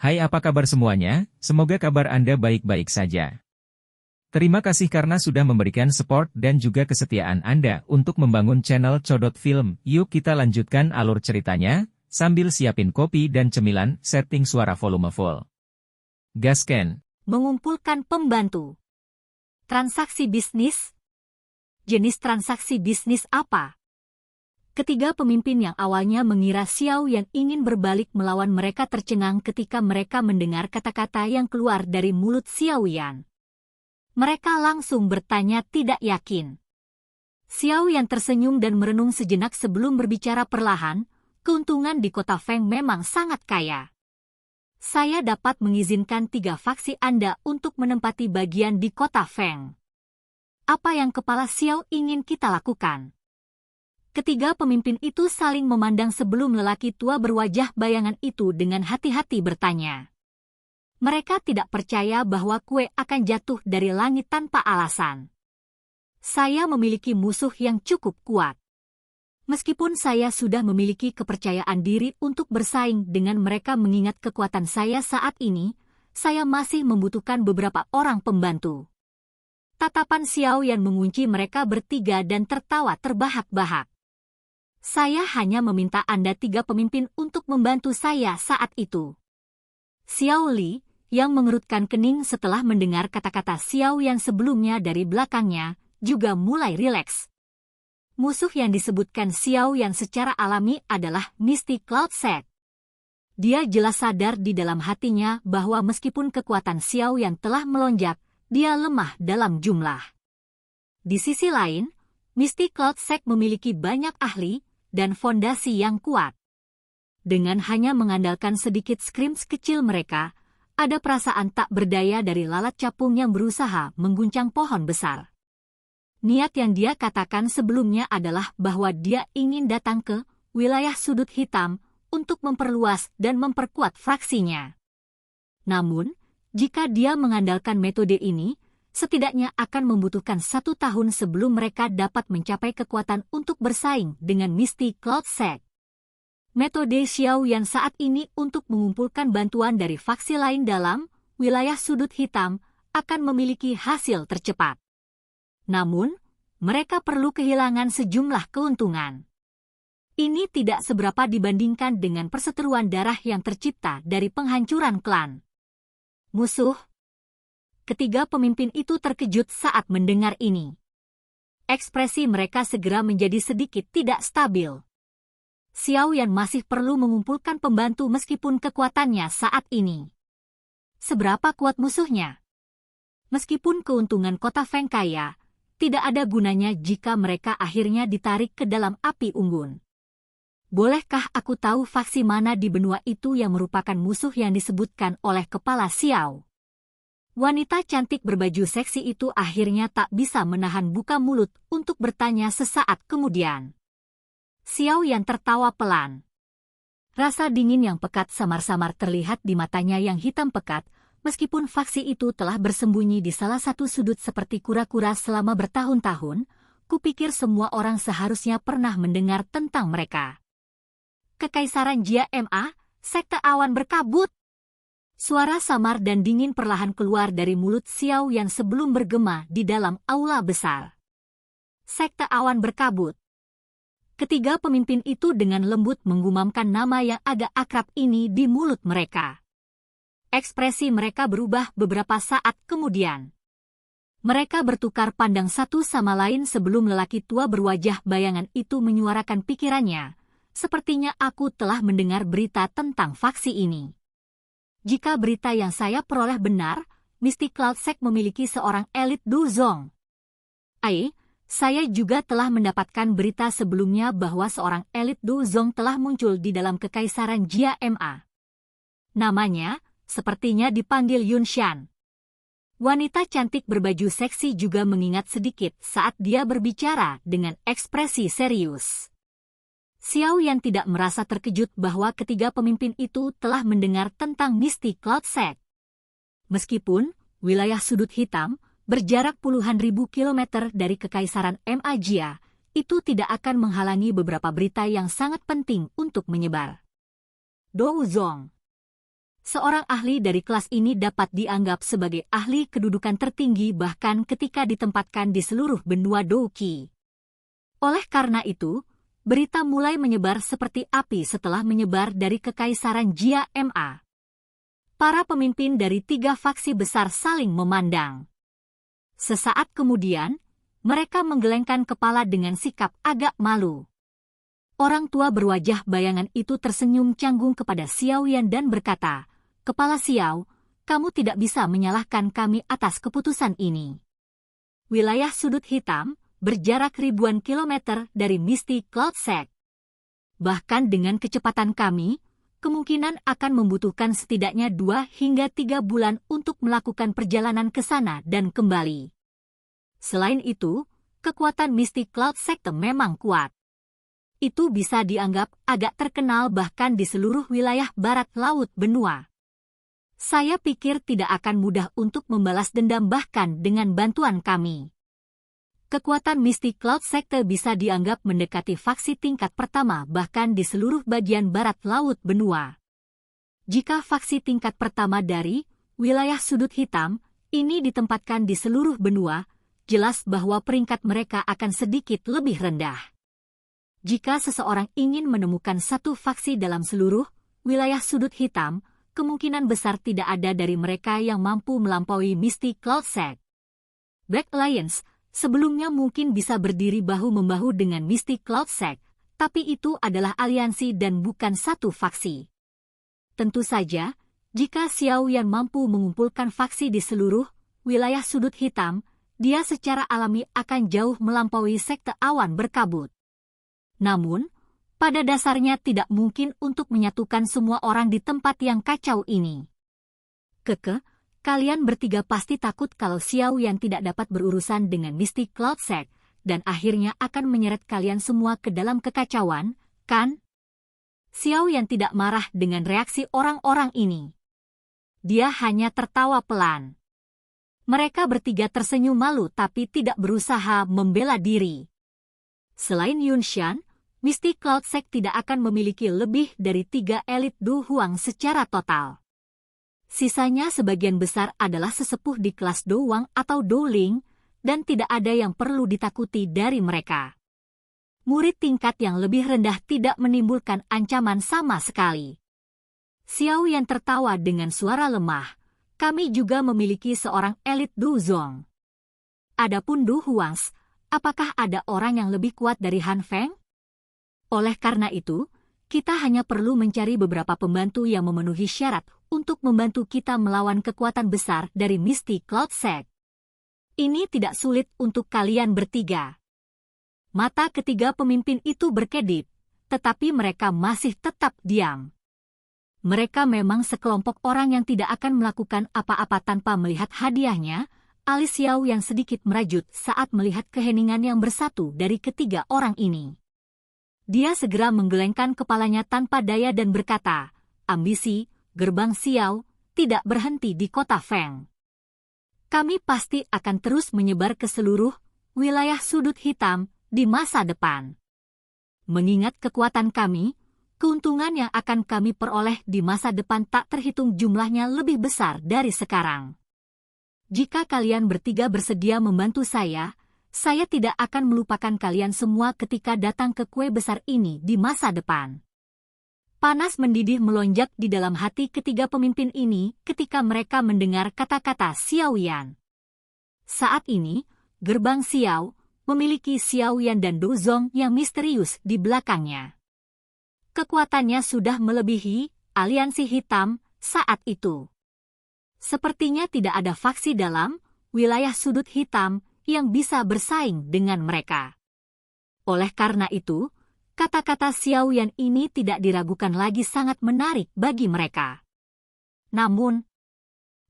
Hai, apa kabar semuanya? Semoga kabar Anda baik-baik saja. Terima kasih karena sudah memberikan support dan juga kesetiaan Anda untuk membangun channel Codot Film. Yuk kita lanjutkan alur ceritanya, sambil siapin kopi dan cemilan, setting suara volume full. Gasken. Mengumpulkan pembantu. Transaksi bisnis? Jenis transaksi bisnis apa? Ketiga pemimpin yang awalnya mengira Xiao Yan ingin berbalik melawan mereka tercengang ketika mereka mendengar kata-kata yang keluar dari mulut Xiao Yan. Mereka langsung bertanya tidak yakin. Xiao Yan tersenyum dan merenung sejenak sebelum berbicara perlahan, keuntungan di kota Feng memang sangat kaya. Saya dapat mengizinkan 3 faksi Anda untuk menempati bagian di kota Feng. Apa yang kepala Xiao ingin kita lakukan? Ketiga pemimpin itu saling memandang sebelum lelaki tua berwajah bayangan itu dengan hati-hati bertanya. Mereka tidak percaya bahwa kue akan jatuh dari langit tanpa alasan. Saya memiliki musuh yang cukup kuat. Meskipun saya sudah memiliki kepercayaan diri untuk bersaing dengan mereka mengingat kekuatan saya saat ini, saya masih membutuhkan beberapa orang pembantu. Tatapan Xiao Yan mengunci mereka bertiga dan tertawa terbahak-bahak. Saya hanya meminta Anda 3 pemimpin untuk membantu saya saat itu. Xiao Li, yang mengerutkan kening setelah mendengar kata-kata Xiao Yan sebelumnya dari belakangnya, juga mulai rileks. Musuh yang disebutkan Xiao Yan secara alami adalah Misty Cloud Set. Dia jelas sadar di dalam hatinya bahwa meskipun kekuatan Xiao Yan telah melonjak, dia lemah dalam jumlah. Di sisi lain, Misty Cloud Set memiliki banyak ahli dan fondasi yang kuat. Dengan hanya mengandalkan sedikit scrims kecil mereka, ada perasaan tak berdaya dari lalat capung yang berusaha mengguncang pohon besar. Niat yang dia katakan sebelumnya adalah bahwa dia ingin datang ke wilayah sudut hitam untuk memperluas dan memperkuat fraksinya. Namun, jika dia mengandalkan metode ini, setidaknya akan membutuhkan 1 tahun sebelum mereka dapat mencapai kekuatan untuk bersaing dengan Misty Cloud Set. Metode Xiao Yan saat ini untuk mengumpulkan bantuan dari faksi lain dalam wilayah sudut hitam akan memiliki hasil tercepat. Namun, mereka perlu kehilangan sejumlah keuntungan. Ini tidak seberapa dibandingkan dengan perseteruan darah yang tercipta dari penghancuran klan. Musuh. Ketiga pemimpin itu terkejut saat mendengar ini. Ekspresi mereka segera menjadi sedikit tidak stabil. Xiao Yan masih perlu mengumpulkan pembantu meskipun kekuatannya saat ini. Seberapa kuat musuhnya? Meskipun keuntungan kota Feng kaya, tidak ada gunanya jika mereka akhirnya ditarik ke dalam api unggun. Bolehkah aku tahu faksi mana di benua itu yang merupakan musuh yang disebutkan oleh kepala Xiao? Wanita cantik berbaju seksi itu akhirnya tak bisa menahan buka mulut untuk bertanya sesaat kemudian. Xiao Yan tertawa pelan. Rasa dingin yang pekat samar-samar terlihat di matanya yang hitam pekat, meskipun faksi itu telah bersembunyi di salah satu sudut seperti kura-kura selama bertahun-tahun, kupikir semua orang seharusnya pernah mendengar tentang mereka. Kekaisaran Jia Ma, sekte awan berkabut. Suara samar dan dingin perlahan keluar dari mulut Xiao Yan sebelum bergema di dalam aula besar. Sekte awan berkabut. Ketiga pemimpin itu dengan lembut menggumamkan nama yang agak akrab ini di mulut mereka. Ekspresi mereka berubah beberapa saat kemudian. Mereka bertukar pandang satu sama lain sebelum lelaki tua berwajah bayangan itu menyuarakan pikirannya. Sepertinya aku telah mendengar berita tentang faksi ini. Jika berita yang saya peroleh benar, Misty Cloud Set memiliki seorang elit Du Zong. Saya juga telah mendapatkan berita sebelumnya bahwa seorang elit Du Zong telah muncul di dalam kekaisaran Jia Ma. Namanya, sepertinya dipanggil Yun Shan. Wanita cantik berbaju seksi juga mengingat sedikit saat dia berbicara dengan ekspresi serius. Xiao Yan tidak merasa terkejut bahwa ketiga pemimpin itu telah mendengar tentang Misty Cloud Set. Meskipun wilayah sudut hitam berjarak puluhan ribu kilometer dari kekaisaran Ma Jia, itu tidak akan menghalangi beberapa berita yang sangat penting untuk menyebar. Du Zong. Seorang ahli dari kelas ini dapat dianggap sebagai ahli kedudukan tertinggi bahkan ketika ditempatkan di seluruh benua Douqi. Oleh karena itu, berita mulai menyebar seperti api setelah menyebar dari Kekaisaran Jia Ma. Para pemimpin dari 3 faksi besar saling memandang. Sesaat kemudian, mereka menggelengkan kepala dengan sikap agak malu. Orang tua berwajah bayangan itu tersenyum canggung kepada Xiao Yan dan berkata, "Kepala Xiao, kamu tidak bisa menyalahkan kami atas keputusan ini. Wilayah sudut hitam berjarak ribuan kilometer dari Misty Cloud Sect. Bahkan dengan kecepatan kami, kemungkinan akan membutuhkan setidaknya 2 hingga 3 bulan untuk melakukan perjalanan ke sana dan kembali. Selain itu, kekuatan Misty Cloud Sect memang kuat. Itu bisa dianggap agak terkenal bahkan di seluruh wilayah barat laut benua. Saya pikir tidak akan mudah untuk membalas dendam bahkan dengan bantuan kami. Kekuatan Misty Cloud Sect bisa dianggap mendekati faksi tingkat pertama bahkan di seluruh bagian barat laut benua. Jika faksi tingkat pertama dari wilayah sudut hitam ini ditempatkan di seluruh benua, jelas bahwa peringkat mereka akan sedikit lebih rendah. Jika seseorang ingin menemukan satu faksi dalam seluruh wilayah sudut hitam, kemungkinan besar tidak ada dari mereka yang mampu melampaui Misty Cloud Sect. Black Alliance sebelumnya mungkin bisa berdiri bahu-membahu dengan Misty Cloud Sect, tapi itu adalah aliansi dan bukan satu faksi. Tentu saja, jika Xiao Yan mampu mengumpulkan faksi di seluruh wilayah sudut hitam, dia secara alami akan jauh melampaui sekte awan berkabut. Namun, pada dasarnya tidak mungkin untuk menyatukan semua orang di tempat yang kacau ini. Kalian bertiga pasti takut kalau Xiao Yan tidak dapat berurusan dengan Misty Cloud Sect, dan akhirnya akan menyeret kalian semua ke dalam kekacauan, kan? Xiao Yan tidak marah dengan reaksi orang-orang ini. Dia hanya tertawa pelan. Mereka bertiga tersenyum malu tapi tidak berusaha membela diri. Selain Yunshan, Misty Cloud Sect tidak akan memiliki lebih dari 3 elit Du Huang secara total. Sisanya sebagian besar adalah sesepuh di kelas Do Wang atau Do Ling, dan tidak ada yang perlu ditakuti dari mereka. Murid tingkat yang lebih rendah tidak menimbulkan ancaman sama sekali. Xiao Yan tertawa dengan suara lemah. Kami juga memiliki seorang elit Du Zong. Adapun Du Huangs, apakah ada orang yang lebih kuat dari Han Feng? Oleh karena itu, kita hanya perlu mencari beberapa pembantu yang memenuhi syarat untuk membantu kita melawan kekuatan besar dari Misty Cloud Sect. Ini tidak sulit untuk kalian bertiga. Mata ketiga pemimpin itu berkedip, tetapi mereka masih tetap diam. Mereka memang sekelompok orang yang tidak akan melakukan apa-apa tanpa melihat hadiahnya. Alis Xiao yang sedikit merajut saat melihat keheningan yang bersatu dari ketiga orang ini. Dia segera menggelengkan kepalanya tanpa daya dan berkata, "Ambisi, gerbang Xiao, tidak berhenti di kota Feng. Kami pasti akan terus menyebar ke seluruh wilayah sudut hitam di masa depan. Mengingat kekuatan kami, keuntungan yang akan kami peroleh di masa depan tak terhitung jumlahnya lebih besar dari sekarang. Jika kalian bertiga bersedia membantu saya tidak akan melupakan kalian semua ketika datang ke kue besar ini di masa depan." Panas mendidih melonjak di dalam hati ketiga pemimpin ini ketika mereka mendengar kata-kata Xiao Yan. Saat ini, gerbang Xiao memiliki Xiao Yan dan Du Zong yang misterius di belakangnya. Kekuatannya sudah melebihi aliansi hitam saat itu. Sepertinya tidak ada faksi dalam wilayah sudut hitam yang bisa bersaing dengan mereka. Oleh karena itu, kata-kata Xiao Yan ini tidak diragukan lagi sangat menarik bagi mereka. Namun,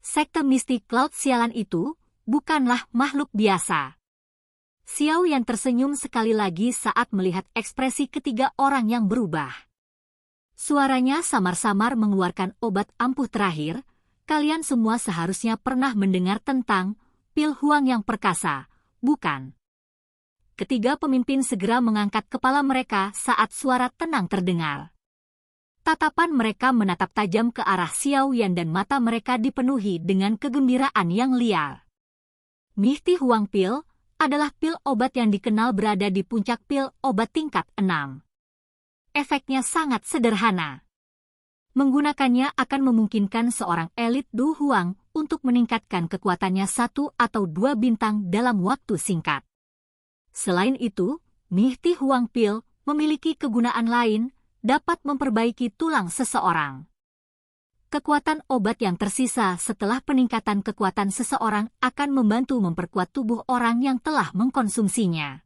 sekte Misty Cloud sialan itu bukanlah makhluk biasa. Xiao Yan tersenyum sekali lagi saat melihat ekspresi ketiga orang yang berubah. Suaranya samar-samar mengeluarkan obat ampuh terakhir. Kalian semua seharusnya pernah mendengar tentang pil Huang yang perkasa, bukan? Ketiga pemimpin segera mengangkat kepala mereka saat suara tenang terdengar. Tatapan mereka menatap tajam ke arah Xiao Yan dan mata mereka dipenuhi dengan kegembiraan yang liar. Mihti Huang Pil adalah pil obat yang dikenal berada di puncak pil obat tingkat 6. Efeknya sangat sederhana. Menggunakannya akan memungkinkan seorang elit Du Huang untuk meningkatkan kekuatannya 1 atau 2 bintang dalam waktu singkat. Selain itu, Mihti Huang Pil memiliki kegunaan lain, dapat memperbaiki tulang seseorang. Kekuatan obat yang tersisa setelah peningkatan kekuatan seseorang akan membantu memperkuat tubuh orang yang telah mengkonsumsinya.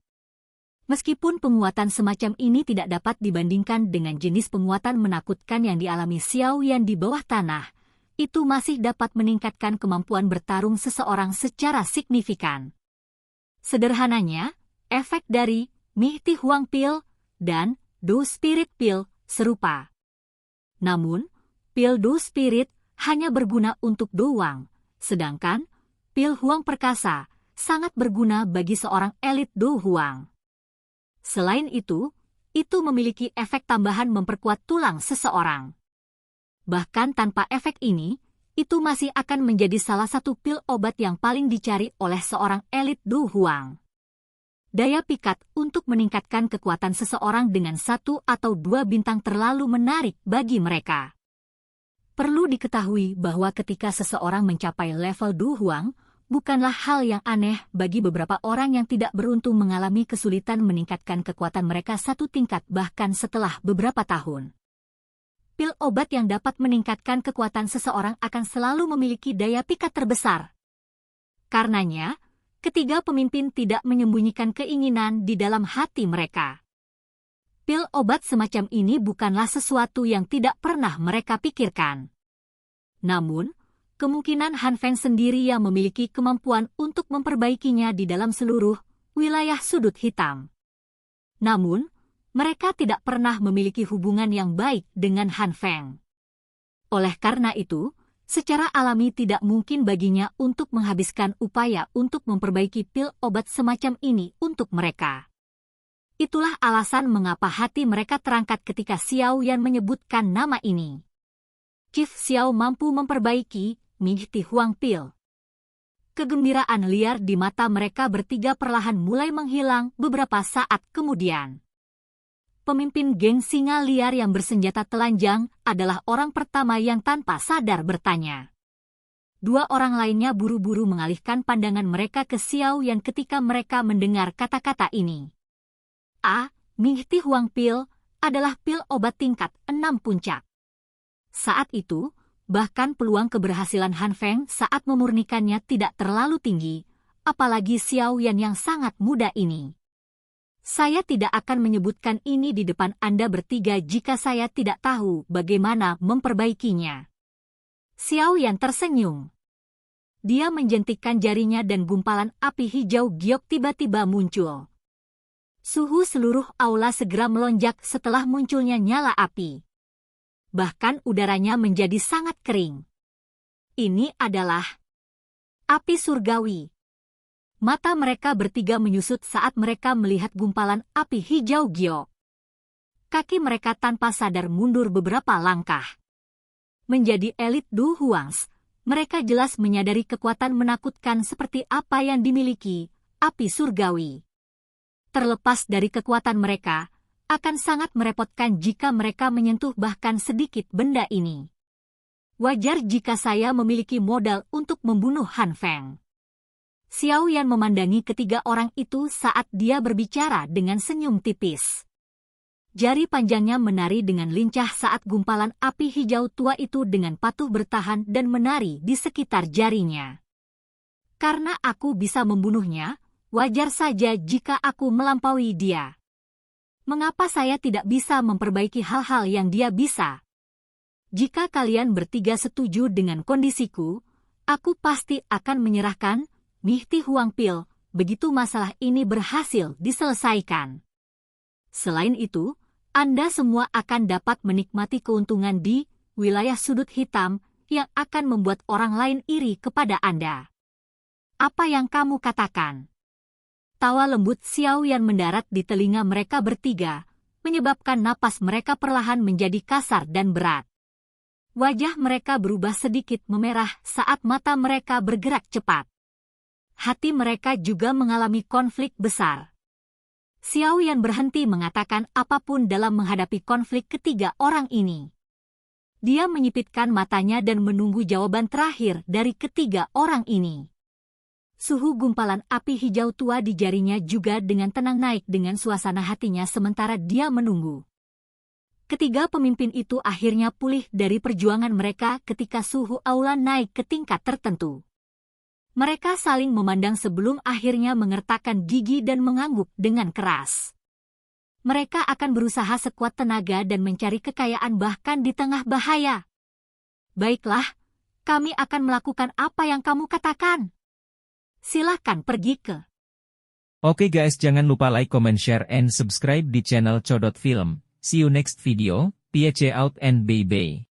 Meskipun penguatan semacam ini tidak dapat dibandingkan dengan jenis penguatan menakutkan yang dialami Xiao Yan di bawah tanah, itu masih dapat meningkatkan kemampuan bertarung seseorang secara signifikan. Sederhananya, efek dari Mihti Huang Pil dan Do Spirit Pil serupa. Namun, pil Do Spirit hanya berguna untuk Do Huang, sedangkan pil Huang Perkasa sangat berguna bagi seorang elit Do Huang. Selain itu memiliki efek tambahan memperkuat tulang seseorang. Bahkan tanpa efek ini, itu masih akan menjadi salah satu pil obat yang paling dicari oleh seorang elit Do Huang. Daya pikat untuk meningkatkan kekuatan seseorang dengan 1 atau 2 bintang terlalu menarik bagi mereka. Perlu diketahui bahwa ketika seseorang mencapai level Du Huang, bukanlah hal yang aneh bagi beberapa orang yang tidak beruntung mengalami kesulitan meningkatkan kekuatan mereka 1 tingkat bahkan setelah beberapa tahun. Pil obat yang dapat meningkatkan kekuatan seseorang akan selalu memiliki daya pikat terbesar. Karenanya, ketiga pemimpin tidak menyembunyikan keinginan di dalam hati mereka. Pil obat semacam ini bukanlah sesuatu yang tidak pernah mereka pikirkan. Namun, kemungkinan Han Feng sendiri yang memiliki kemampuan untuk memperbaikinya di dalam seluruh wilayah sudut hitam. Namun, mereka tidak pernah memiliki hubungan yang baik dengan Han Feng. Oleh karena itu, secara alami tidak mungkin baginya untuk menghabiskan upaya untuk memperbaiki pil obat semacam ini untuk mereka. Itulah alasan mengapa hati mereka terangkat ketika Xiao Yan menyebutkan nama ini. Chief Xiao mampu memperbaiki Mihti Huang Pil. Kegembiraan liar di mata mereka bertiga perlahan mulai menghilang beberapa saat kemudian. Pemimpin geng singa liar yang bersenjata telanjang adalah orang pertama yang tanpa sadar bertanya. 2 orang lainnya buru-buru mengalihkan pandangan mereka ke Xiao Yan ketika mereka mendengar kata-kata ini. Mihti Huang Pil adalah pil obat tingkat 6 puncak. Saat itu, bahkan peluang keberhasilan Han Feng saat memurnikannya tidak terlalu tinggi, apalagi Xiao Yan yang sangat muda ini. Saya tidak akan menyebutkan ini di depan Anda bertiga jika saya tidak tahu bagaimana memperbaikinya. Xiao Yan tersenyum. Dia menjentikkan jarinya dan gumpalan api hijau giok tiba-tiba muncul. Suhu seluruh aula segera melonjak setelah munculnya nyala api. Bahkan udaranya menjadi sangat kering. Ini adalah api surgawi. Mata mereka bertiga menyusut saat mereka melihat gumpalan api hijau giok. Kaki mereka tanpa sadar mundur beberapa langkah. Menjadi elit Du Huangs, mereka jelas menyadari kekuatan menakutkan seperti apa yang dimiliki api surgawi. Terlepas dari kekuatan mereka, akan sangat merepotkan jika mereka menyentuh bahkan sedikit benda ini. Wajar jika saya memiliki modal untuk membunuh Han Feng. Xiao Yan memandangi ketiga orang itu saat dia berbicara dengan senyum tipis. Jari panjangnya menari dengan lincah saat gumpalan api hijau tua itu dengan patuh bertahan dan menari di sekitar jarinya. Karena aku bisa membunuhnya, wajar saja jika aku melampaui dia. Mengapa saya tidak bisa memperbaiki hal-hal yang dia bisa? Jika kalian bertiga setuju dengan kondisiku, aku pasti akan menyerahkan Mihti Huang Pil, begitu masalah ini berhasil diselesaikan. Selain itu, Anda semua akan dapat menikmati keuntungan di wilayah sudut hitam yang akan membuat orang lain iri kepada Anda. Apa yang kamu katakan? Tawa lembut Xiao Yan mendarat di telinga mereka bertiga, menyebabkan napas mereka perlahan menjadi kasar dan berat. Wajah mereka berubah sedikit memerah saat mata mereka bergerak cepat. Hati mereka juga mengalami konflik besar. Xiao Yan berhenti mengatakan apapun dalam menghadapi konflik ketiga orang ini. Dia menyipitkan matanya dan menunggu jawaban terakhir dari ketiga orang ini. Suhu gumpalan api hijau tua di jarinya juga dengan tenang naik dengan suasana hatinya sementara dia menunggu. Ketiga pemimpin itu akhirnya pulih dari perjuangan mereka ketika suhu aula naik ke tingkat tertentu. Mereka saling memandang sebelum akhirnya mengertakkan gigi dan mengangguk dengan keras. Mereka akan berusaha sekuat tenaga dan mencari kekayaan bahkan di tengah bahaya. Baiklah, kami akan melakukan apa yang kamu katakan. Silakan pergi ke. Oke guys, jangan lupa like, comment, share, and subscribe di channel Codot Film. See you next video, peace out and bye-bye.